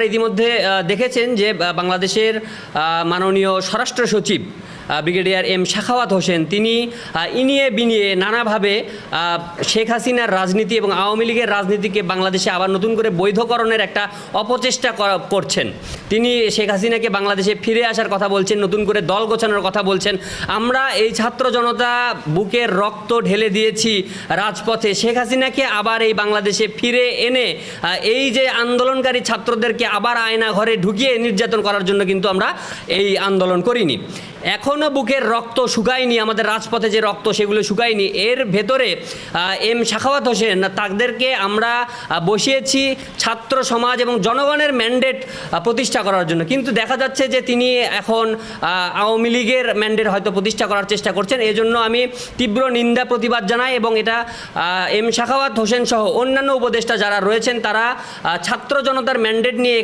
ইতিমধ্যে দেখেছেন যে বাংলাদেশের মাননীয় স্বরাষ্ট্র সচিব ব্রিগেডিয়ার এম শাখাওয়াত হোসেন তিনি ইনিয়ে বিনিয়ে নানাভাবে শেখ হাসিনার রাজনীতি এবং আওয়ামী লীগের রাজনীতিকে বাংলাদেশে আবার নতুন করে বৈধকরণের একটা অপচেষ্টা করছেন। তিনি শেখ হাসিনাকে বাংলাদেশে ফিরে আসার কথা বলছেন, নতুন করে দল গোছানোর কথা বলছেন। আমরা এই ছাত্র জনতা বুকের রক্ত ঢেলে দিয়েছি রাজপথে, শেখ হাসিনাকে আবার এই বাংলাদেশে ফিরে এনে এই যে আন্দোলনকারী ছাত্রদেরকে আবার আয়না ঘরে ঢুকিয়ে নির্যাতন করার জন্য কিন্তু আমরা এই আন্দোলন করিনি। এখনও বুকের রক্ত শুকায়নি, আমাদের রাজপথে যে রক্ত সেগুলো শুকায়নি। এর ভেতরে এম শাখাওয়াত হোসেন তাদেরকে আমরা বসিয়েছি ছাত্র সমাজ এবং জনগণের ম্যান্ডেট প্রতিষ্ঠা করার জন্য, কিন্তু দেখা যাচ্ছে যে তিনি এখন আওয়ামী লীগের ম্যান্ডেট হয়তো প্রতিষ্ঠা করার চেষ্টা করছেন। এই জন্য আমি তীব্র নিন্দা প্রতিবাদ জানাই এবং এটা এম শাখাওয়াত হোসেন সহ অন্যান্য উপদেষ্টা যারা রয়েছেন তারা ছাত্র জনতার ম্যান্ডেট নিয়ে